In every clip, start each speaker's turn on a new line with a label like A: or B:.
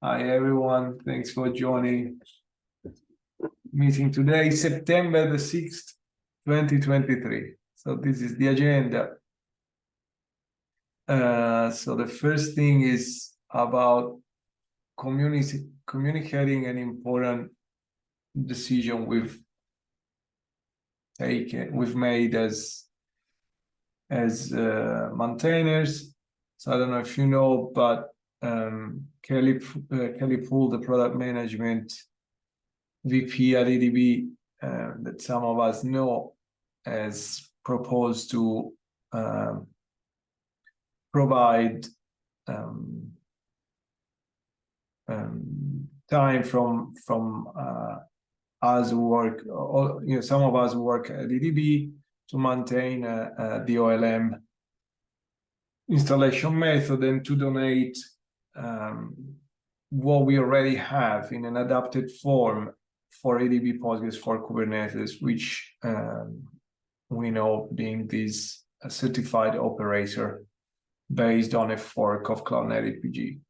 A: Hi everyone, thanks for joining meeting today, September the 6th, 2023. So this is the agenda. So the first thing is about communicating an important decision we've made as maintainers. So I don't know if you know, but Kelly Poole, the product management VP at EDB, that some of us know, has proposed to provide time from us who work, or some of us who work at EDB, to maintain the OLM installation method and to donate what we already have in an adapted form for EDB Postgres for Kubernetes, which we know being this certified operator based on a fork of CloudNativePG.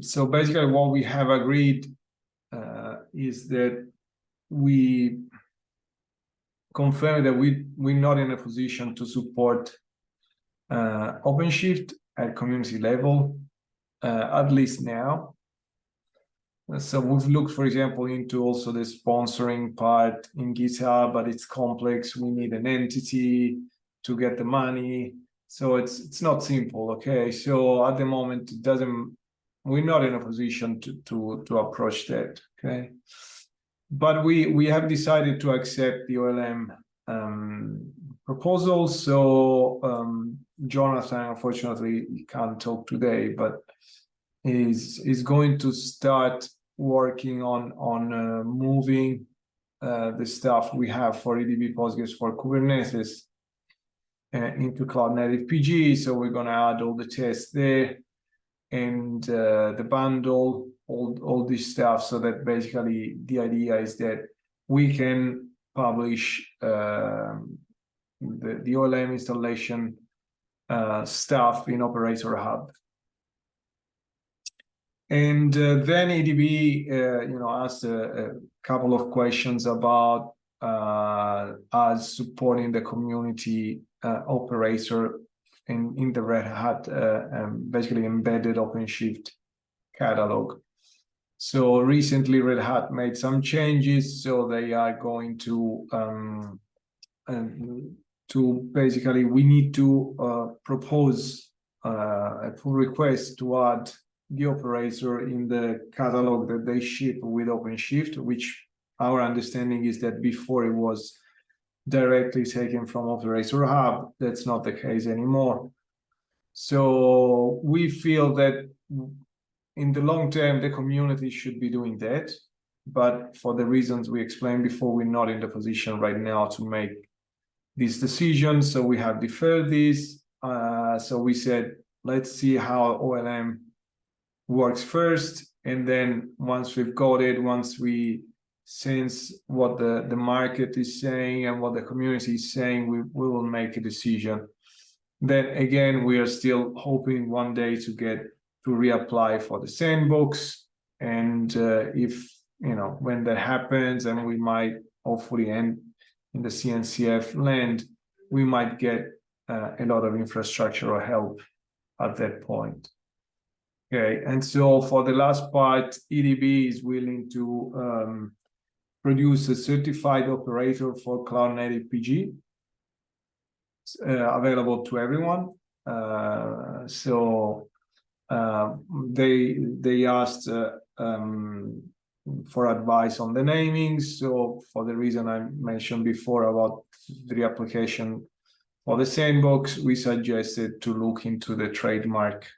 A: So basically what we have agreed is that we confirm that we're not in a position to support OpenShift at community level, at least now. So we've looked, for example, into also the sponsoring part in GitHub, but it's complex. We need an entity to get the money. So it's not simple, okay? So at the moment, we're not in a position to approach that, okay? But we have decided to accept the OLM proposal. So Jonathan, unfortunately, he can't talk today, but is going to start working on moving the stuff we have for EDB Postgres for Kubernetes into CloudNativePG. So we're going to add all the tests there and the bundle, all this stuff, so that basically the idea is that we can publish the OLM installation stuff in Operator Hub. And then EDB, asked a couple of questions about us supporting the community operator in the Red Hat, basically embedded OpenShift catalog. So recently, Red Hat made some changes, so they are going to basically, we need to propose a pull request to add the operator in the catalog that they ship with OpenShift, which our understanding is that before it was directly taken from Operator Hub. That's not the case anymore. So we feel that in the long term, the community should be doing that. But for the reasons we explained before, we're not in the position right now to make this decision. So we have deferred this. So we said, let's see how OLM works first, and then once we've got it, once we sense what the market is saying and what the community is saying, we will make a decision. Then again, we are still hoping one day to reapply for the sandbox, and if when that happens, and we might hopefully end in the CNCF land, we might get a lot of infrastructural help at that point. Okay, and so for the last part, EDB is willing to produce a certified operator for CloudNativePG, available to everyone. So they asked for advice on the naming. So for the reason I mentioned before about the application for the sandbox, we suggested to look into the trademark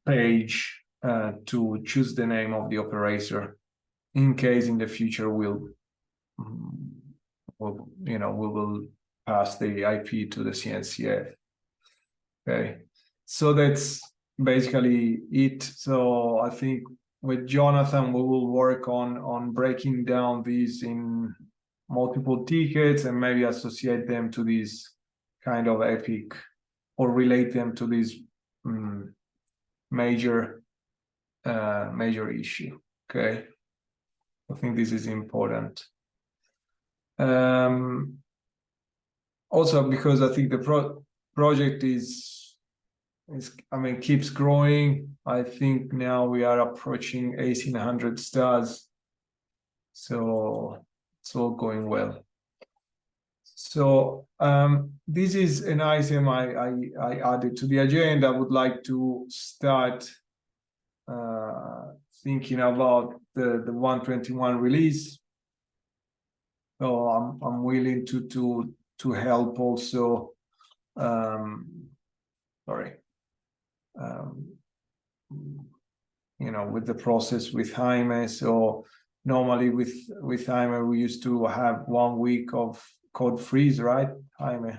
A: page to choose the name of the operator, in case in the future we will pass the IP to the CNCF. Okay, so that's basically it. So I think with Jonathan, we will work on breaking down these in multiple tickets and maybe associate them to this kind of epic, or relate them to these major issue. Okay, I think this is important. Also, because I think the project is, I mean, keeps growing. I think now we are approaching 1,800 stars, so it's all going well. So this is an item I added to the agenda. I would like to start thinking about the 121 release. So I'm willing to help also. You know, with the process with Jaime. So normally with Jaime we used to have 1 week of code freeze, right, Jaime?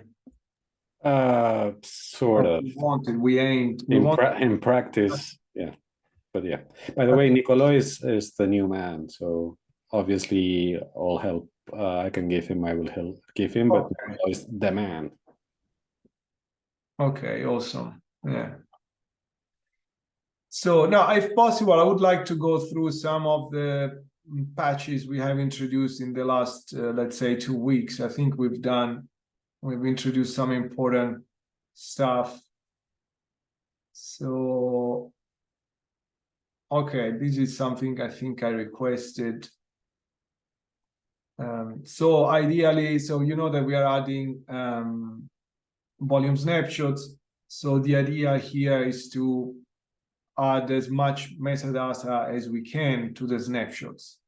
B: Sort of.
A: We aimed
B: in practice, yeah. But yeah. By the way, Nicolo is the new man, so obviously all help I can give him, I will give him, but Nicolo is the man.
A: Okay, awesome. Yeah. So now, if possible, I would like to go through some of the patches we have introduced in the last, let's say, 2 weeks. I think we've introduced some important stuff. So, okay, this is something I think I requested. So ideally, so you know that we are adding volume snapshots. So the idea here is to add as much metadata as we can to the snapshots.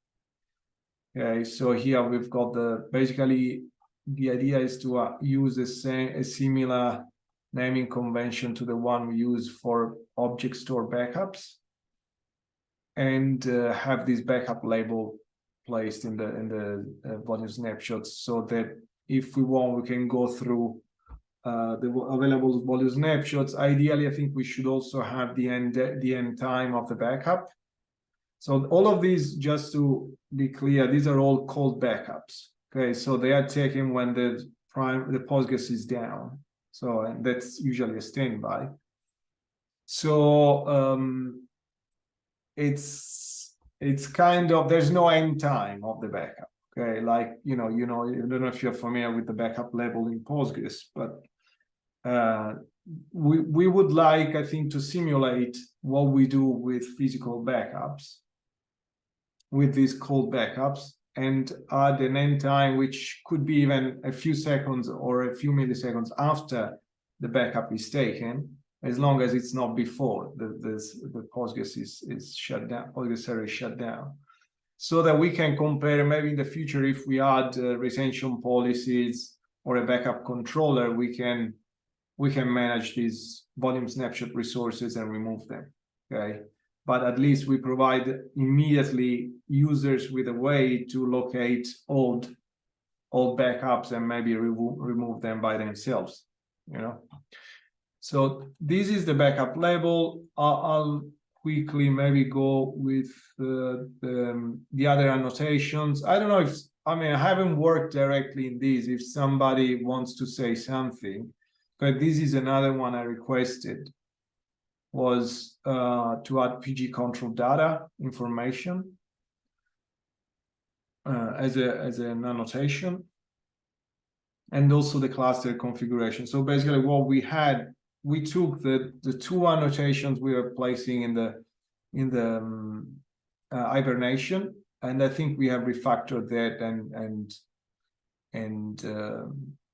A: Okay, so here we've got basically the idea is to use a similar naming convention to the one we use for object store backups, and have this backup label placed in the volume snapshots, so that if we want, we can go through the available volume snapshots. Ideally, I think we should also have the end time of the backup. So all of these, just to be clear, these are all cold backups. Okay, so they are taken when the Postgres is down. So, and that's usually a standby. So it's kind of, there's no end time of the backup. Okay, like you know, I don't know if you're familiar with the backup level in Postgres, but we would like, I think, to simulate what we do with physical backups, with these cold backups, and add an end time which could be even a few seconds or a few milliseconds after the backup is taken, as long as it's not before the Postgres is shut down, Postgres server is shut down, so that we can compare maybe in the future if we add retention policies or a backup controller, we can manage these volume snapshot resources and remove them. Okay, but at least we provide immediately users with a way to locate old backups and maybe remove them by themselves, you know. So this is the backup label. I'll quickly maybe go with the other annotations. I don't know if, I mean, I haven't worked directly in these. If somebody wants to say something, but this is another one I requested, was to add PG control data information as an annotation, and also the cluster configuration. So basically what we had, we took the two annotations we were placing in the hibernation, and I think we have refactored that, and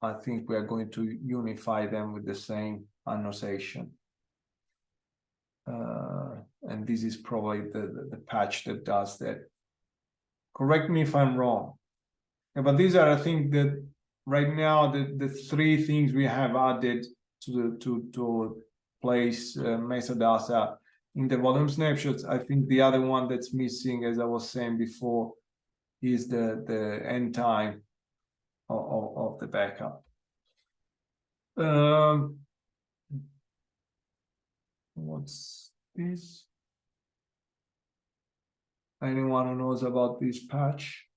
A: I think we are going to unify them with the same annotation. And this is probably the patch that does that. Correct me if I'm wrong. Yeah, but these are, I think, that right now the three things we have added to place metadata in the volume snapshots. I think the other one that's missing, as I was saying before, is the end time of the backup. What's this? Anyone who knows about this patch?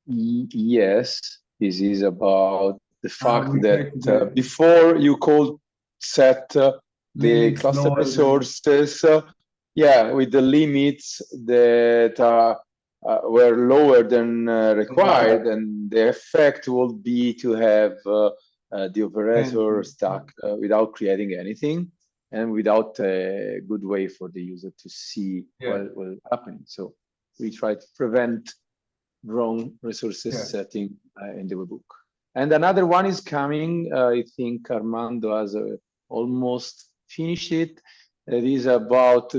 C: Yes, this is about the fact that before you called set the
A: Limits
C: cluster
A: lower than-
C: resources, yeah, with the limits that were lower than required, and the effect will be to have the operator stuck without creating anything and without a good way for the user to see what is happening. So we try to prevent wrong resources setting in the webhook. And another one is coming. I think Armando has almost finished it. It is about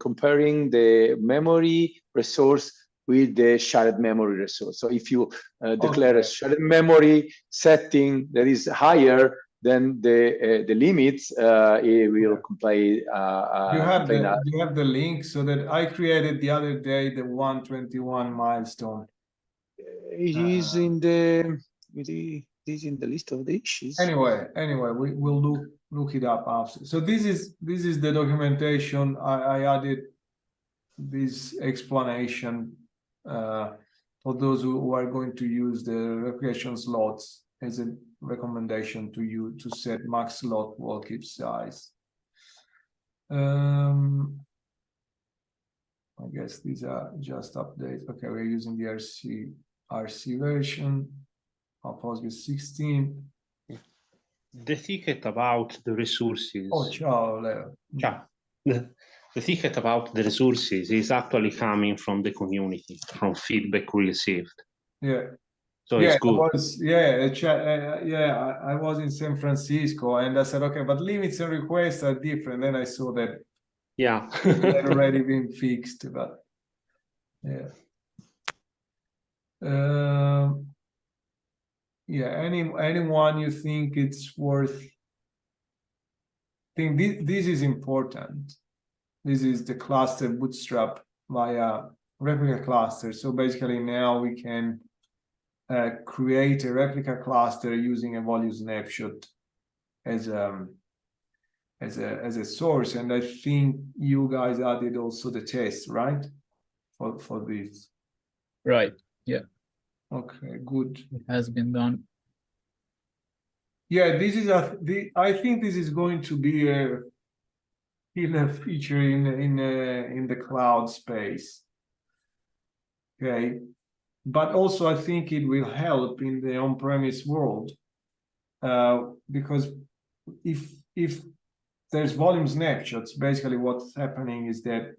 C: comparing the memory resource with the shared memory resource. So if you declare a shared memory setting that is higher than the limits, it will complain.
A: You have the link so that I created the other day the 121 milestone.
C: It is in the list of the issues.
A: Anyway, we will look it up after. So this is the documentation. I added this explanation for those who are going to use the replication slots as a recommendation to you to set max slot wall keep size. I guess these are just updates. Okay, we're using the RC version of Postgres 16.
D: The ticket about the resources.
A: Oh, ciao, Leo.
D: Ciao. The ticket about the resources is actually coming from the community, from feedback we received.
A: Yeah.
D: So it's good.
A: I was in San Francisco and I said, okay, but limits and requests are different. Then I saw that it had already been fixed, but yeah. Anyone you think it's worth? Think this is important. This is the cluster bootstrap via replica cluster. So basically now we can create a replica cluster using a volume snapshot as a source. And I think you guys added also the test, right? For this.
E: Right. Yeah.
A: Okay, good.
E: It has been done.
A: Yeah, this is I think this is going to be a feature in the cloud space. Okay, but also I think it will help in the on-premise world because if there's volume snapshots, basically what's happening is that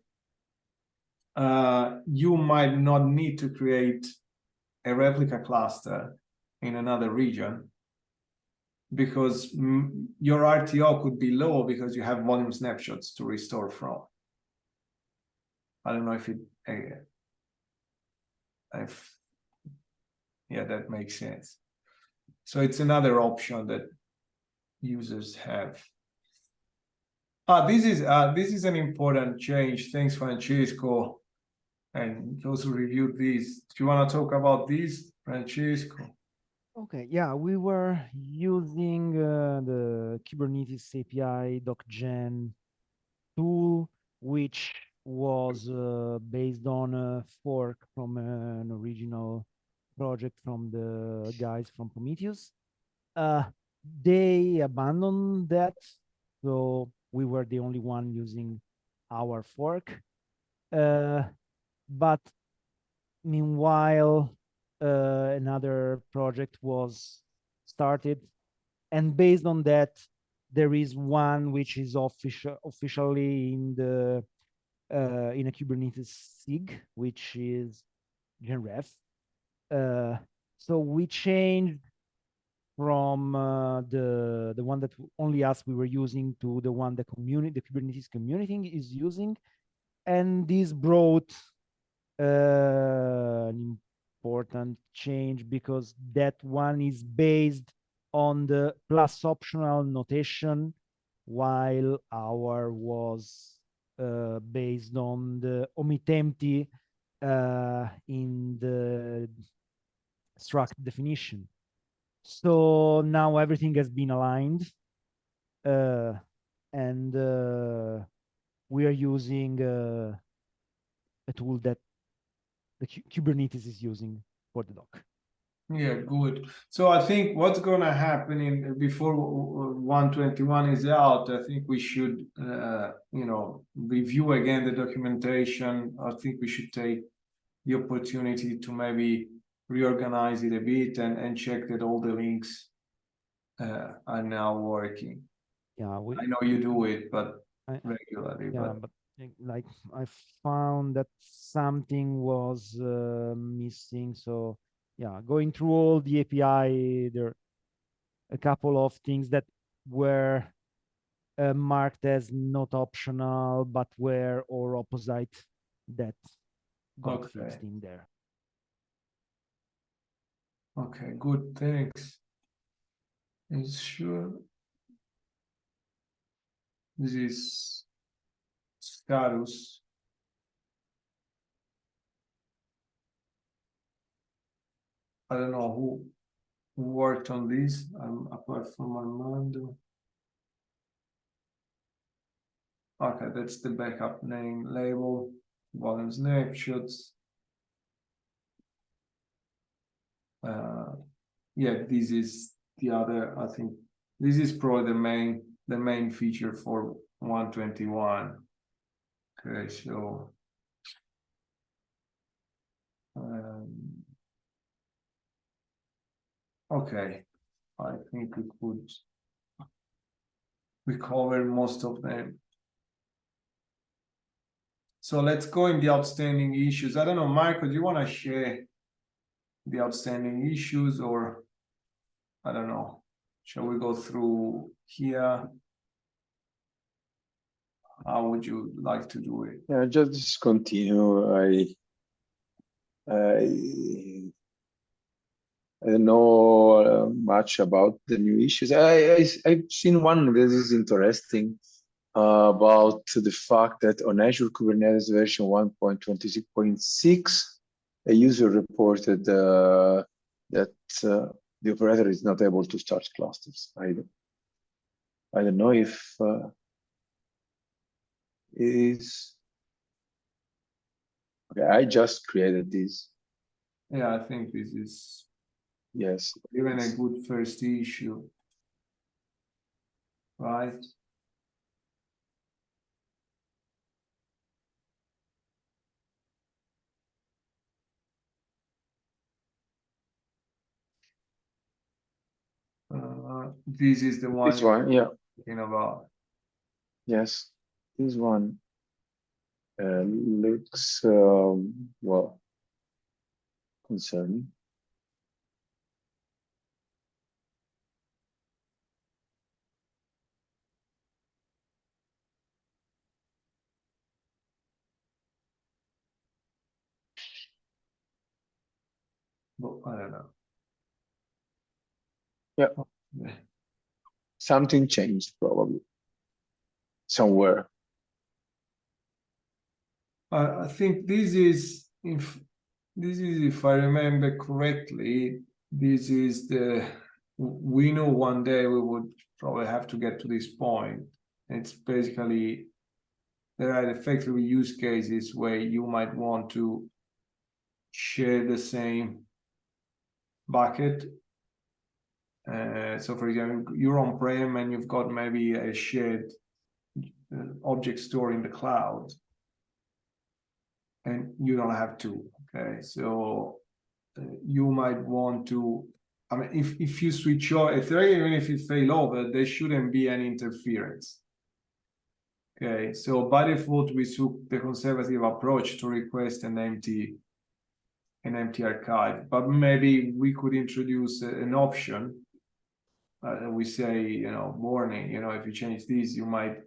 A: you might not need to create a replica cluster in another region because your RTO could be low because you have volume snapshots to restore from. I don't know if that makes sense. So it's another option that users have. This is an important change. Thanks, Francesco. And also reviewed this. Do you want to talk about this, Francesco?
F: Okay, yeah, we were using the Kubernetes API docgen tool, which was based on a fork from an original project from the guys from Prometheus. They abandoned that, so we were the only one using our fork. But meanwhile, another project was started, and based on that, there is one which is officially in the in a Kubernetes SIG, which is genref. So we changed from the one that only us we were using to the one the Kubernetes community is using, and this brought an important change because that one is based on the plus optional notation, while our was based on the omit empty in the struct definition. So now everything has been aligned, and we are using a tool that the Kubernetes is using for the doc.
A: Yeah, good. So I think what's gonna happen in before 121 is out, I think we should, review again the documentation. I think we should take the opportunity to maybe reorganize it a bit and check that all the links are now working.
F: Yeah,
A: I know you do it, but
F: I-
A: regularly.
F: yeah, but like I found that something was missing. So yeah, going through all the API, there are a couple of things that were marked as not optional, but were or opposite that got
A: Okay.
F: fixed in there.
A: Okay, good. Thanks. Is sure this is status. I don't know who worked on this, apart from Armando. Okay, that's the backup name label, volume snapshots. Yeah, this is the other, I think this is probably the main feature for 121. Okay, so okay, I think we covered most of them. So let's go in the outstanding issues. I don't know, Michael, do you want to share the outstanding issues, or I don't know, shall we go through here? How would you like to do it?
C: Yeah, just continue. I don't know much about the new issues. I've seen one that is interesting about the fact that on Azure Kubernetes version 1.26.6, a user reported that the operator is not able to start clusters. I don't know if it is. Okay, I just created this.
A: Yeah, I think this is
C: Yes.
A: even a good first issue, right? This is the one
C: This one, yeah.
A: talking about.
C: Yes, this one looks well concerning.
A: But I don't know.
C: Yeah,
A: Yeah.
C: something changed probably somewhere.
A: I think this is, if I remember correctly, this is we know one day we would probably have to get to this point. It's basically, there are effectively use cases where you might want to share the same bucket. So for example, you're on-prem and you've got maybe a shared object store in the cloud, and you don't have to. Okay, so you might want to. I mean, if you switch off, even if you fail over, there shouldn't be any interference. Okay, so by default, we took the conservative approach to request an empty archive, but maybe we could introduce an option. We say, warning, if you change this, you might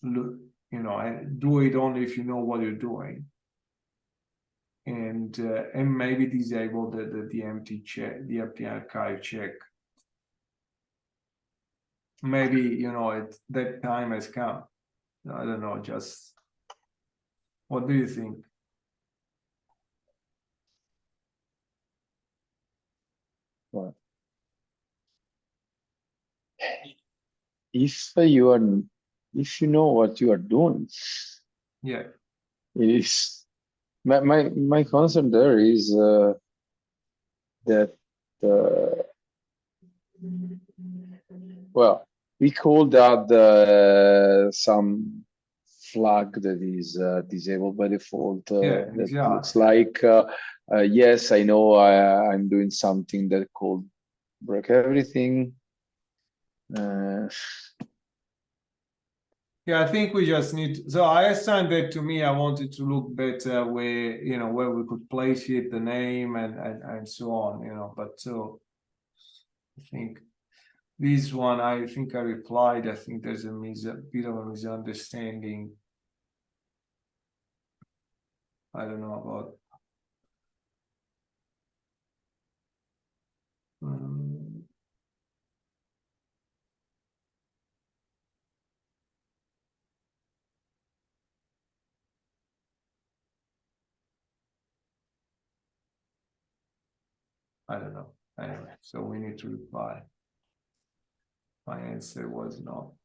A: look, and do it only if you know what you're doing. And maybe disable the empty check, the empty archive check. Maybe that time has come. I don't know. Just what do you think?
C: Well, if you know what you are doing,
A: Yeah.
C: it is my concern there is that well, we could add some flag that is disabled by default.
A: Yeah,
C: that
A: exactly.
C: looks like, yes, I know I'm doing something that could break everything.
A: Yeah, I think we just need. So I assigned that to me. I wanted to look better where, you know, where we could place it, the name, and so on, you know. But so I think this one, I think I replied. I think there's a bit of a misunderstanding. I don't know about. I don't know. Anyway, so we need to reply. My answer was no.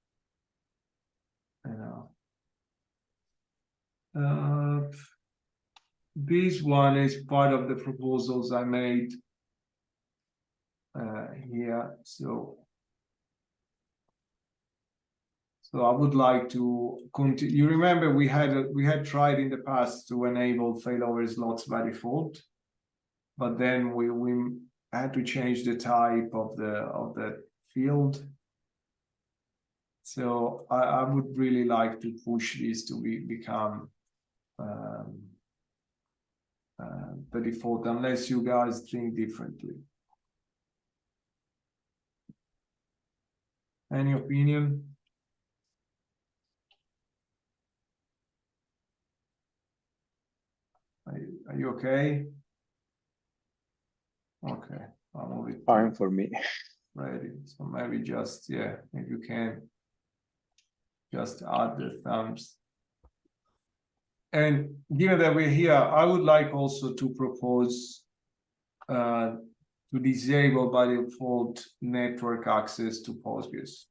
A: You know. This one is part of the proposals I made here. So I would like to continue. You remember we had tried in the past to enable failover slots by default, but then we had to change the type of the field. So I would really like to push this to become the default, unless you guys think differently. Any opinion? Are you okay? Okay, I'll move it.
C: Fine for me.
A: Ready. So maybe just, yeah, if you can just add the thumbs. And given that we're here, I would like also to propose to disable by default network access to Postgres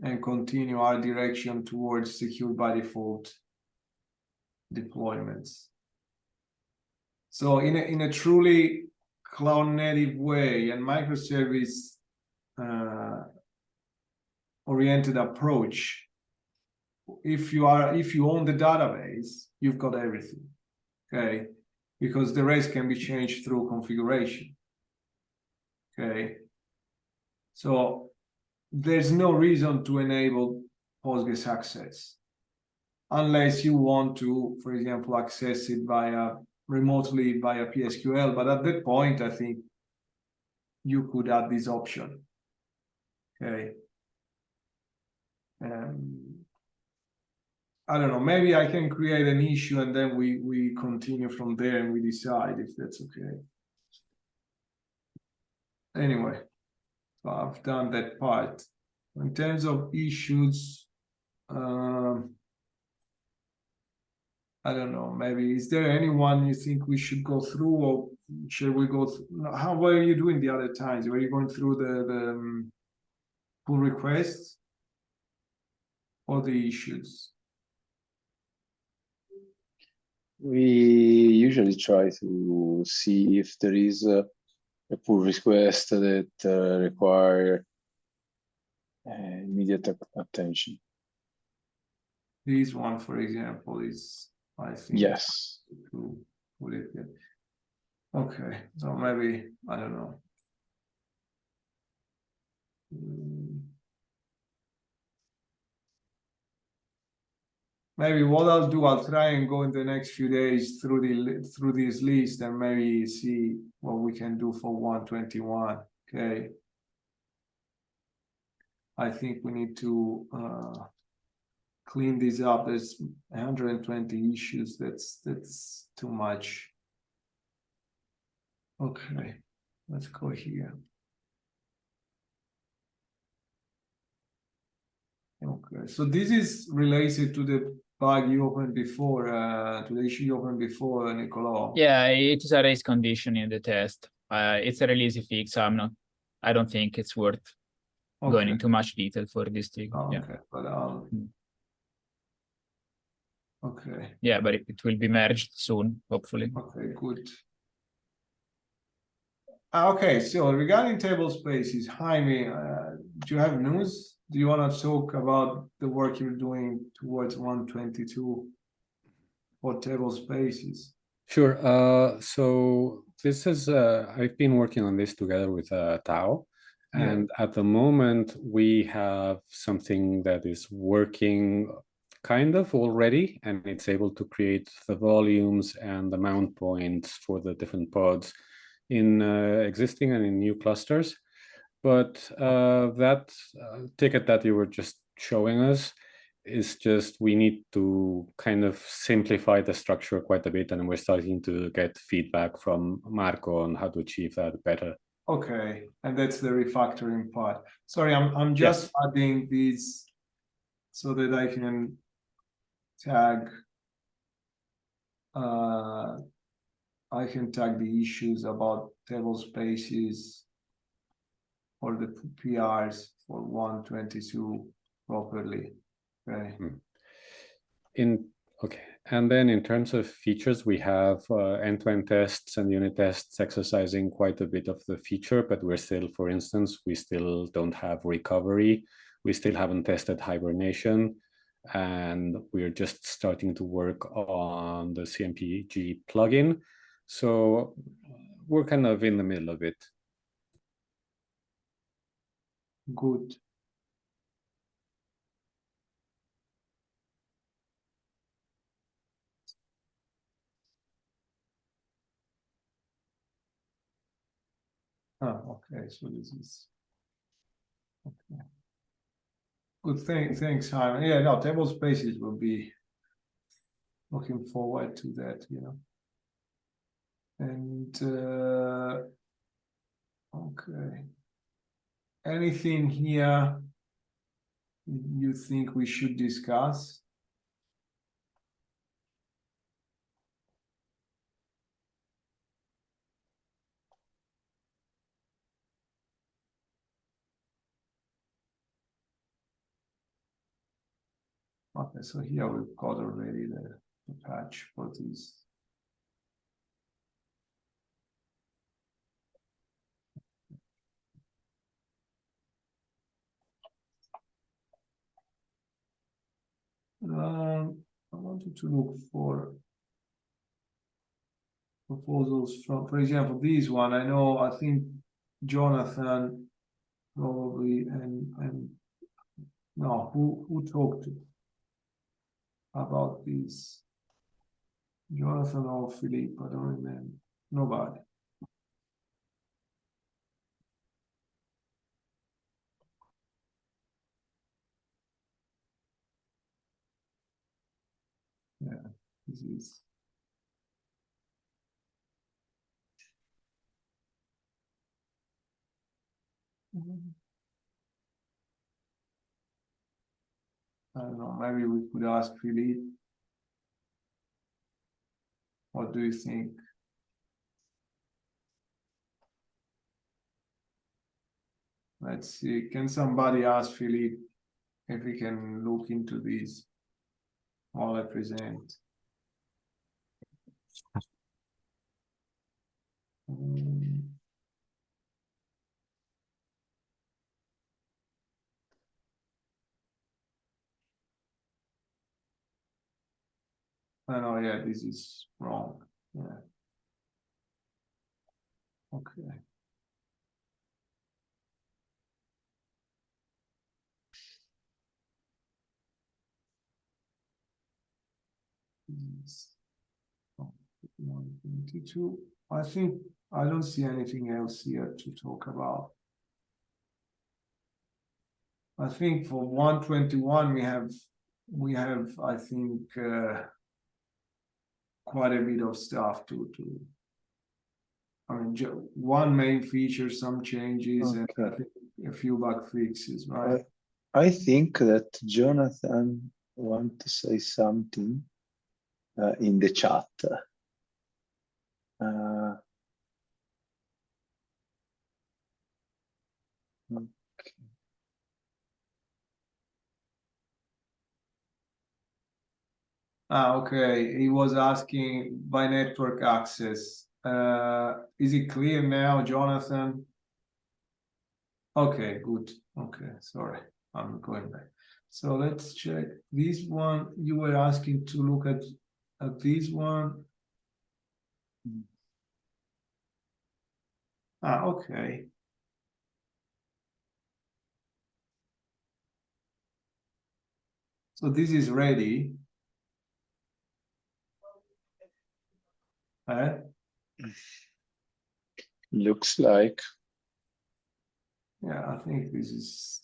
A: and continue our direction towards secure by default deployments. So in a truly cloud native way and microservice oriented approach, if you own the database, you've got everything, okay? Because the rest can be changed through configuration, okay? So there's no reason to enable Postgres access unless you want to, for example, access it remotely via PSQL. But at that point, I think you could add this option, okay? I don't know, maybe I can create an issue and then we continue from there and we decide if that's okay. Anyway, so I've done that part. In terms of issues, I don't know, maybe is there anyone you think we should go through, or should we go through? How were you doing the other times? Were you going through the pull requests or the issues?
C: We usually try to see if there is a pull request that require immediate attention.
A: This one, for example, is, I think,
C: yes,
A: to put it there. Okay, so maybe I don't know. Maybe what I'll do, I'll try and go in the next few days through this list and maybe see what we can do for 121. Okay. I think we need to clean this up. There's 120 issues. That's too much. Okay, let's go here. Okay, so this is related to the bug you opened before, to the issue you opened before, Nicolò.
E: Yeah, it is a race condition in the test. It's a release fix. I don't think it's worth going into much detail for this thing.
A: Oh,
E: yeah.
A: Okay, but okay.
E: Yeah, but it will be merged soon, hopefully.
A: Okay, good. Okay, so regarding table spaces, Jaime, do you have news? Do you want to talk about the work you're doing towards 122 for table spaces?
B: Sure. So this is I've been working on this together with Tao, and at the moment we have something that is working kind of already, and it's able to create the volumes and the mount points for the different pods in existing and in new clusters. But that ticket that you were just showing us is just, we need to kind of simplify the structure quite a bit, and we're starting to get feedback from Marco on how to achieve that better.
A: Okay, and that's the refactoring part. Sorry, I'm just adding these so that I can tag the issues about table spaces or the PRs for 122 properly. Okay.
B: Okay, and then in terms of features, we have end-to-end tests and unit tests exercising quite a bit of the feature, but we're still, for instance, we still don't have recovery. We still haven't tested hibernation, and we're just starting to work on the CMPG plugin. So we're kind of in the middle of it.
A: Good. Oh, okay, so this is okay. Good thing, thanks, Simon. Yeah, no, table spaces will be looking forward to that, you know. And okay. Anything here you think we should discuss? Okay, so here we've got already the patch for this. I wanted to look for proposals from, for example, this one. I think Jonathan probably and no, who talked about this? Jonathan or Philippe? I don't remember. Nobody. Yeah, this is. I don't know, maybe we could ask Philippe. What do you think? Let's see, can somebody ask Philippe if we can look into this while I present? Oh, yeah, this is wrong. Yeah. Okay. This is 122. I think I don't see anything else here to talk about. I think for 121 we have I think quite a bit of stuff to I mean, one main feature, some changes, and I think a few bug fixes, right?
C: I think that Jonathan wants to say something in the chat.
A: Okay. He was asking by network access. Is it clear now, Jonathan? Okay, good. Okay, sorry, I'm going back. So let's check this one. You were asking to look at this one. Ah, okay. So this is ready.
C: Looks like.
A: Yeah, I think this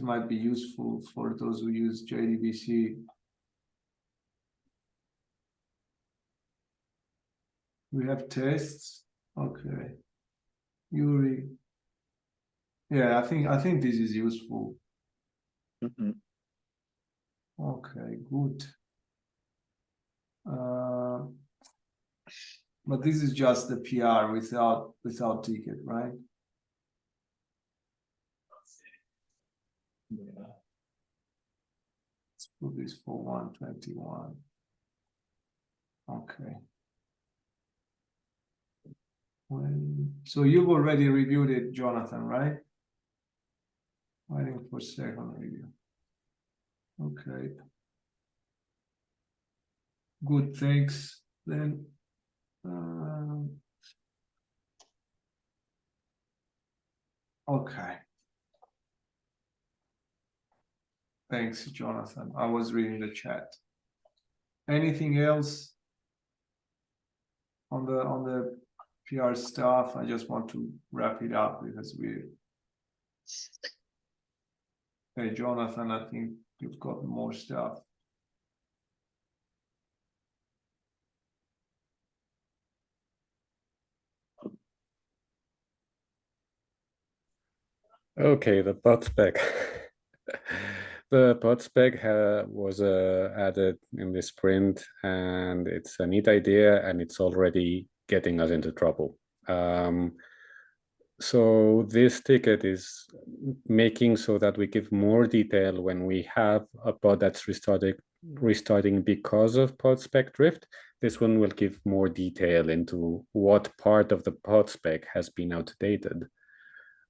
A: might be useful for those who use JDBC. We have tests. Okay. Yuri. Yeah, I think this is useful.
C: Mhm.
A: Okay, good. But this is just the PR without ticket, right? Yeah. Let's put this for 121. Okay. So you've already reviewed it, Jonathan, right? Waiting for second review. Okay. Good, thanks. Then okay. Thanks, Jonathan. I was reading the chat. Anything else on the PR stuff? I just want to wrap it up because hey, Jonathan, I think you've got more stuff.
B: Okay, the pod spec. The pod spec was added in this sprint, and it's a neat idea, and it's already getting us into trouble. So this ticket is making so that we give more detail when we have a pod that's restarting because of pod spec drift. This one will give more detail into what part of the pod spec has been outdated.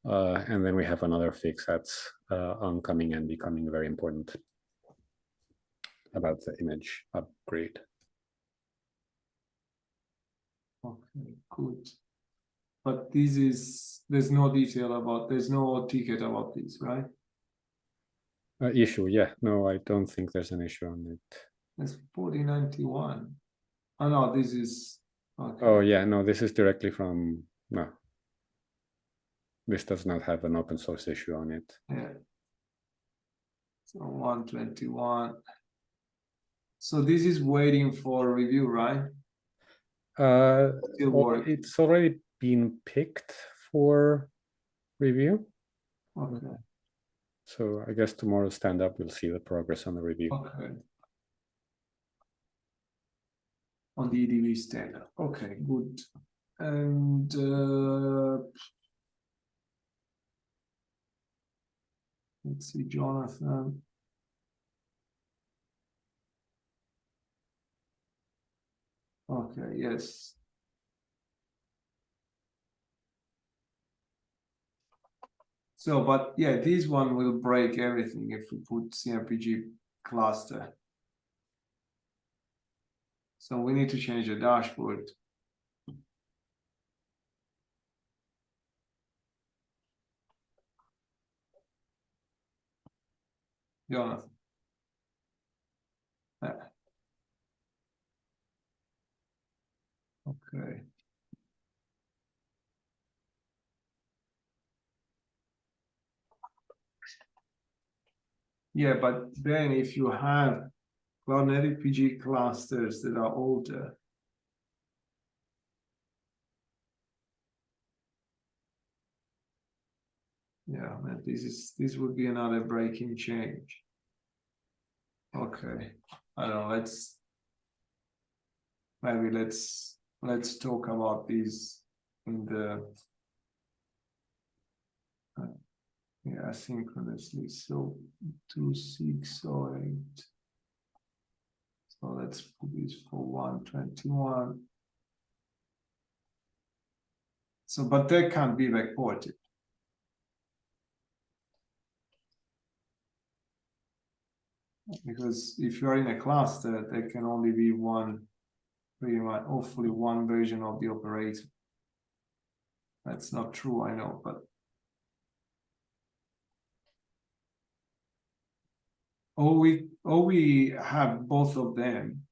B: And then we have another fix that's oncoming and becoming very important about the image upgrade.
A: Okay, good. But there's no detail there's no ticket about this, right?
B: Issue, yeah. No, I don't think there's an issue on it.
A: That's 4091. Oh no, this is okay.
B: Oh yeah, no, this is directly from, no. This does not have an open source issue on it.
A: Yeah. So 121. So this is waiting for review, right? Still work.
B: It's already been picked for review.
A: Okay.
B: So I guess tomorrow stand up, we'll see the progress on the review.
A: Okay. On the EDV stand up. Okay, good. And let's see, Jonathan. Okay, yes. So, but yeah, this one will break everything if we put CMPG cluster. So we need to change the dashboard. Jonathan. Okay. Yeah, but then if you have CloudNativePG clusters that are older, yeah, man, this would be another breaking change. Okay, I don't know. Let's talk about these in the yeah, asynchronously. So 2608. So let's put this for 121. So, but they can't be backported. Because if you are in a cluster, there can only be one, pretty much, hopefully one version of the operator. That's not true, I know, but or we have both of them.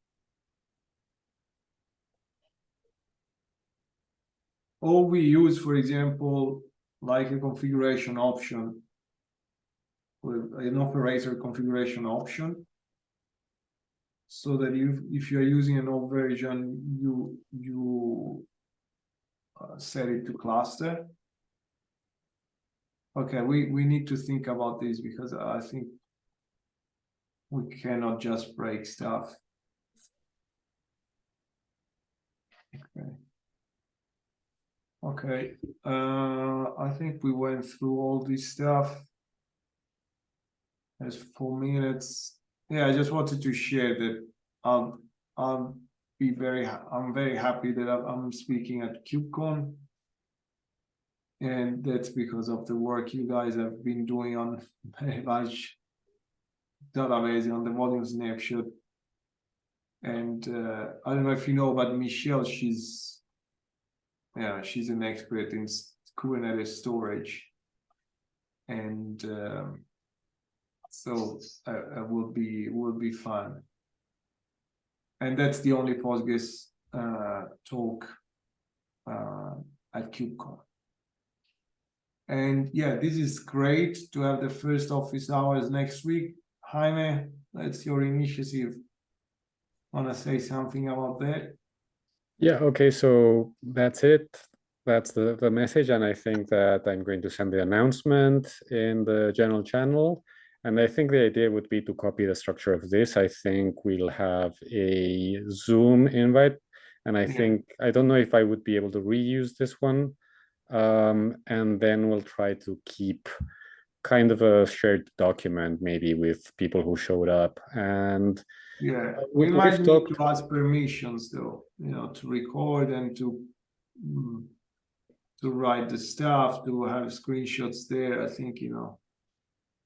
A: Or we use, for example, like a configuration option with an operator configuration option, so that if you are using an old version, you set it to cluster. Okay, we need to think about this, because I think we cannot just break stuff. Okay. Okay, I think we went through all this stuff. There's 4 minutes. Yeah, I just wanted to share that I'm very happy that I'm speaking at KubeCon, and that's because of the work you guys have been doing on very large database on the volume snapshot. And I don't know if you know, but Michelle, she's an expert in Kubernetes storage, and so it will be fun. And that's the only Postgres talk at KubeCon. And yeah, this is great to have the first office hours next week. Jaime, that's your initiative. Want to say something about that?
B: Yeah, okay, so that's it. That's the message, and I think that I'm going to send the announcement in the general channel. And I think the idea would be to copy the structure of this. I think we'll have a Zoom invite, and I don't know if I would be able to reuse this one. And then we'll try to keep kind of a shared document, maybe with people who showed up. And
A: yeah, we might need to ask permissions, though, to record and to write the stuff, to have screenshots there. I think,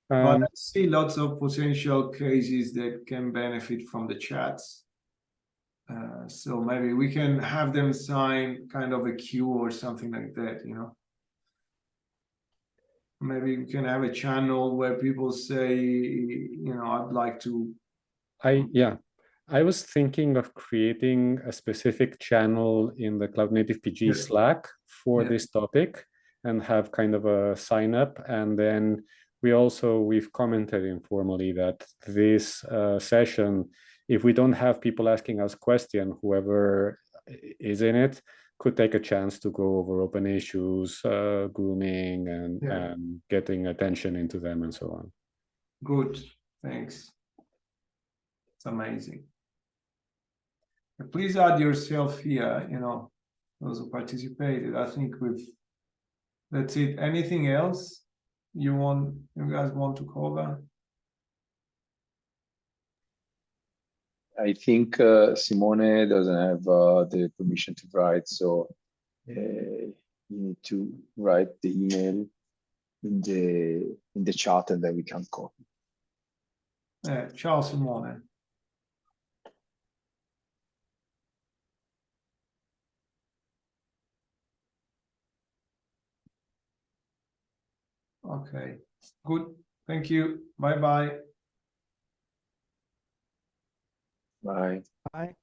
A: but I see lots of potential cases that can benefit from the chats. So maybe we can have them sign kind of a queue or something like that, Maybe we can have a channel where people say, I'd like to.
B: I was thinking of creating a specific channel in the CloudNativePG Slack for this topic, and have kind of a sign up. And then we've commented informally that this session, if we don't have people asking us questions, whoever is in it could take a chance to go over open issues, grooming, and getting attention into them and so on.
A: Good, thanks. It's amazing. Please add yourself here, those who participated. I think that's it. Anything else you guys want to cover?
C: I think Simone doesn't have the permission to write, so you need to write the email in the chat, and then we can copy.
A: Ciao, Simone. Okay, good. Thank you. Bye-bye.
C: Bye.
F: Bye.